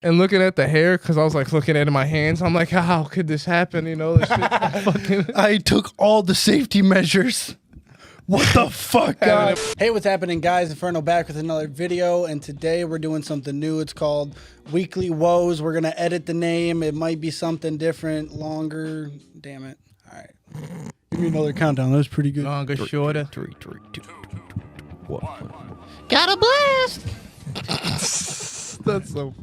and looking at the hair, because I was like looking at it in my hands. I'm like, how could this happen? You know, this shit fucking. I took all the safety measures. What the fuck, guys? Hey, what's happening, guys? Inferno back with another video, and today we're doing something new. It's called Weekly Woes. We're gonna edit the name. It might be something different, longer. Damn it! All right, give me another countdown. That was pretty good. Longer, shorter. 3, 2, 1. Got a blast! That's so.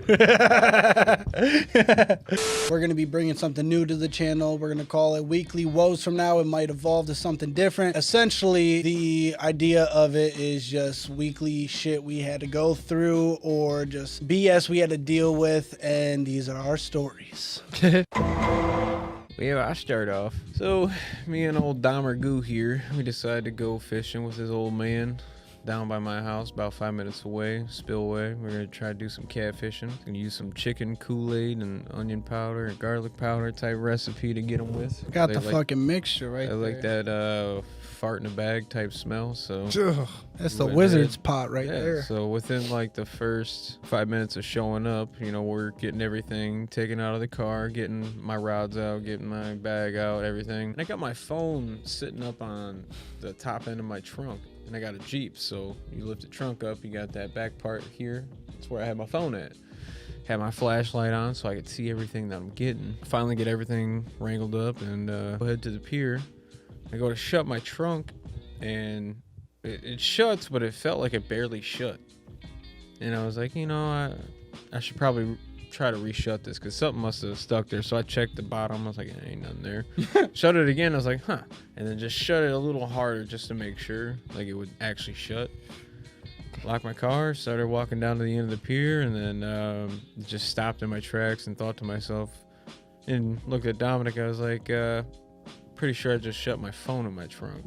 We're going to be bringing something new to the channel. We're going to call it Weekly Woes from now. It might evolve to something different. Essentially, the idea of it is just weekly shit we had to go through or just BS we had to deal with, and these are our stories. Yeah, I start off. So, me and old Dahmer Goo here, we decided to go fishing with his old man down by my house, about 5 minutes away, spillway. We're gonna try to do some catfishing. Gonna use some chicken Kool-Aid and onion powder and garlic powder type recipe to get them with. Got the fucking mixture right there. I like that fart in a bag type smell, so. That's the wizard's pot right there. So within like the first 5 minutes of showing up, you know, we're getting everything taken out of the car, getting my rods out, getting my bag out, everything. And I got my phone sitting up on the top end of my trunk. And I got a Jeep, so you lift the trunk up, you got that back part here. That's where I had my phone at. Had my flashlight on so I could see everything that I'm getting. Finally get everything wrangled up and go head to the pier. I go to shut my trunk, and it shuts, but it felt like it barely shut. And I was like, you know, I should probably try to reshut this because something must have stuck there. So I checked the bottom. I was like, there ain't nothing there. Shut it again. I was like, huh. And then just shut it a little harder just to make sure like it would actually shut. Locked my car, started walking down to the end of the pier, and then just stopped in my tracks and thought to myself and looked at Dominic. I was like, pretty sure I just shut my phone in my trunk.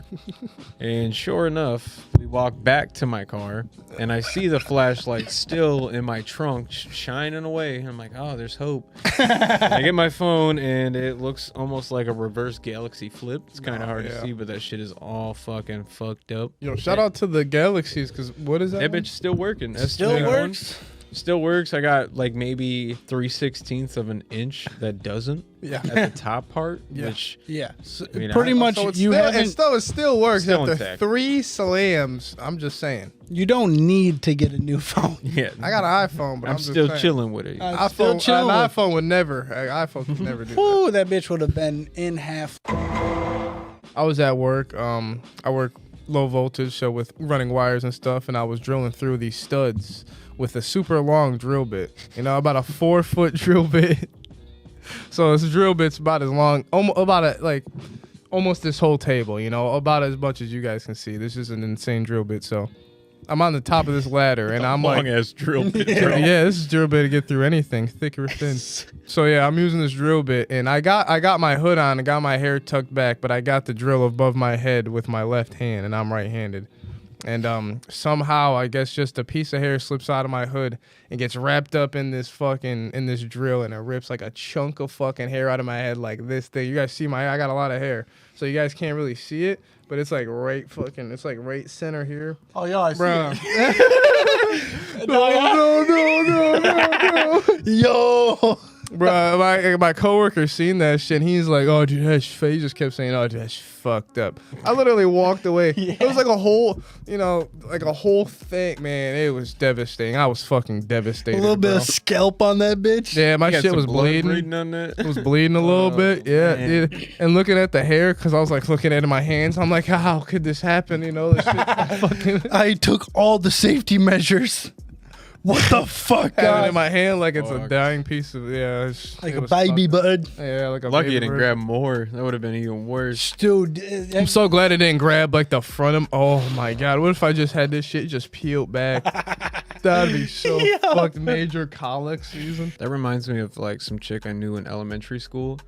And sure enough, we walk back to my car and I see the flashlight still in my trunk shining away. I'm like, oh, there's hope. I get my phone and it looks almost like a reverse galaxy flip. It's kind of hard to see, but that shit is all fucking fucked up. Yo, shout out to the galaxies, because what is that? That bitch still working. That Still works? Still works. I got like maybe 3/16 of an inch that doesn't. Yeah. At the top part. Yeah. Which, yeah. So I mean, pretty much So you haven't. it still works Still after intact. 3 slams. I'm just saying. You don't need to get a new phone. yeah. I got an iPhone, but I'm just still saying. chilling with it. I'm still chilling. An iPhone would never. iPhone could never do that. Ooh, that bitch would have been in half. I was at work. I work low voltage, so with running wires and stuff, and I was drilling through these studs with a super long drill bit. You know, about a 4-foot drill bit. So this drill bit's about as long, almost this whole table. You know, about as much as you guys can see. This is an insane drill bit. So I'm on the top of this ladder, and I'm like, long ass drill bit. yeah, this is drill bit to get through anything, thick or thin. So yeah, I'm using this drill bit, and I got my hood on, I got my hair tucked back, but I got the drill above my head with my left hand, and I'm right-handed. And somehow, I guess just a piece of hair slips out of my hood and gets wrapped up in this drill, and it rips like a chunk of fucking hair out of my head like this thing. You guys see I got a lot of hair, so you guys can't really see it, but it's like it's like right center here. Oh, yeah, I see it. No. Yo. Bro, my coworker seen that shit, and he's like, oh, dude, he just kept saying, oh, dude, that's fucked up. I literally walked away. Yeah. It was like a whole, thing, man. It was devastating. I was fucking devastated. A little bit of scalp on that bitch. Yeah, my shit was bleeding. On that. It was bleeding a little bit. Yeah, dude. And looking at the hair, because I was like looking at it in my hands, I'm like, how could this happen? You know, this shit fucking. I took all the safety measures. What the fuck, Having guys? it in my hand like it's a dying piece of, like a baby bud. Yeah, like a Lucky baby you didn't bird. grab more. That would have been even worse. Dude, I'm so glad it didn't grab like the front of. Oh my god! What if I just had this shit just peeled back? That'd be so fucked. Major colic season. That reminds me of like some chick I knew in elementary school.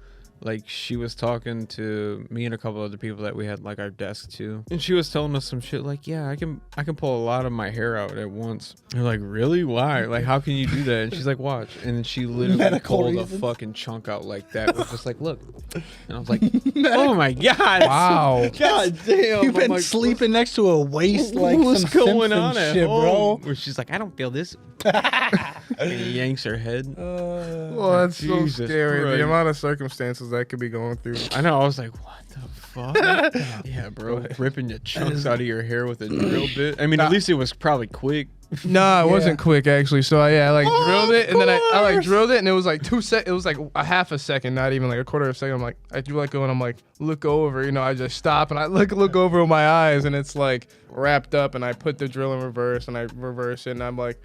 Like she was talking to me and a couple other people that we had like our desk too, and she was telling us some shit like, yeah, I can pull a lot of my hair out at once. They're like, really? Why? Like, how can you do that? And she's like, watch. And then she literally pulled a fucking chunk out like that. It was just like, look. And I was like, oh my god, wow, god damn. You've been like, sleeping next to a waist like what's some going Simpsons on at shit, home? bro. Where she's like, I don't feel this. And he yanks her head. Well, that's so Jesus scary. Christ. The amount of circumstances that could be going through. I know. I was like, what the fuck? Yeah, bro. Ripping your chunks out of your hair with a drill bit. I mean, at least it was probably quick. No, it wasn't quick actually. So I like drilled it, and then I like course. drilled it, and it was like it was like a half a second, not even like a quarter of a second. I'm like, I do let go, and I'm like, look over. You know, I just stop and I look over with my eyes, and it's like wrapped up, and I put the drill in reverse, and I reverse it, and I'm like,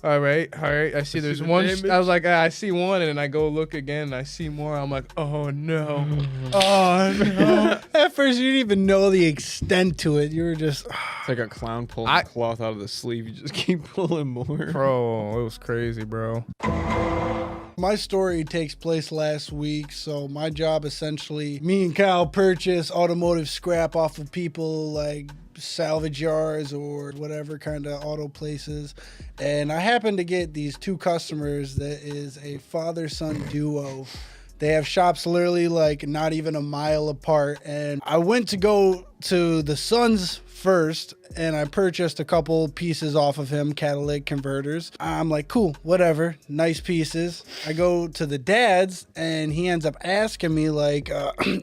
all right. I see there's one. I was like, I see one, and then I go look again, and I see more. I'm like, oh no, oh no. At first, you didn't even know the extent to it. You were just, It's like a clown pulling the cloth out of the sleeve. You just keep pulling more. Bro, it was crazy, bro. my story takes place last week. So my job essentially, me and Kyle purchase automotive scrap off of people like salvage yards or whatever kind of auto places. And I happened to get these two customers that is a father-son duo. They have shops literally like not even a mile apart. And I went to go to the son's first and I purchased a couple pieces off of him, catalytic converters. I'm like, cool, whatever, nice pieces. I go to the dad's and he ends up asking me like,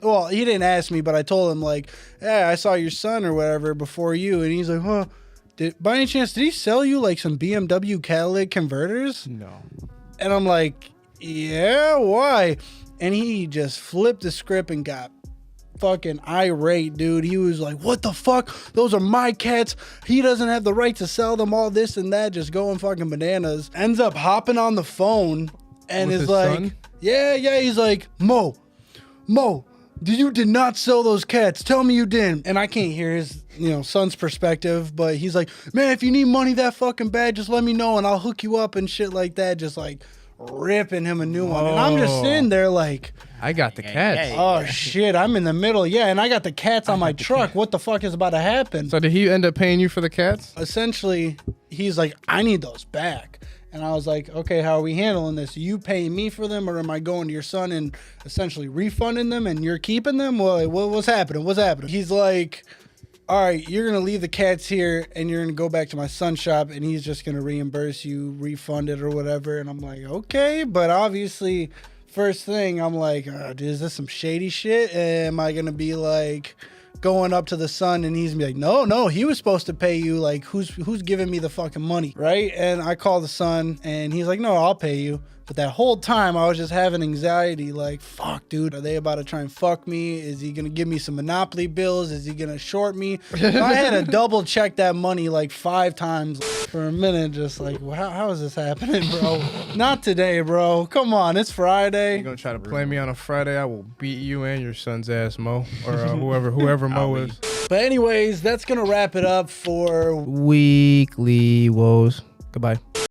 well, he didn't ask me, but I told him like, hey, I saw your son or whatever before you. And he's like, huh, by any chance, did he sell you like some BMW catalytic converters? No. And I'm like, yeah, why? And he just flipped the script and got fucking irate, dude. He was like, what the fuck? Those are my cats. He doesn't have the right to sell them, all this and that, just going fucking bananas. Ends up hopping on the phone and With is his like, son? yeah, he's like, Mo, you did not sell those cats. Tell me you didn't. And I can't hear his, son's perspective, but he's like, man, if you need money that fucking bad, just let me know and I'll hook you up and shit like that. Just like ripping him a new one. And I'm just sitting there like, I got the cats. oh shit, I'm in the middle. Yeah, and I got the cats on my truck. What the fuck is about to happen? So did he end up paying you for the cats? Essentially, he's like, I need those back. And I was like, okay, how are we handling this? Are you paying me for them, or am I going to your son and essentially refunding them and you're keeping them? Well, what's happening? What's happening? He's like, all right, you're going to leave the cats here and you're going to go back to my son's shop and he's just going to reimburse you, refund it or whatever. And I'm like, okay, but obviously, first thing, I'm like, is this some shady shit? Am I going to be like going up to the son and he's gonna be like, no, he was supposed to pay you. Like, who's giving me the fucking money, right? And I call the son and he's like, no, I'll pay you. But that whole time I was just having anxiety, like, fuck, dude, are they about to try and fuck me? Is he gonna give me some Monopoly bills? Is he gonna short me? I had to double check that money like 5 times for a minute, just like, well, how is this happening, bro? Not today, bro. Come on, it's Friday. You're gonna try to play me on a Friday? I will beat you and your son's ass, Mo, or whoever Mo is. But anyways, that's gonna wrap it up for Weekly woes. Goodbye.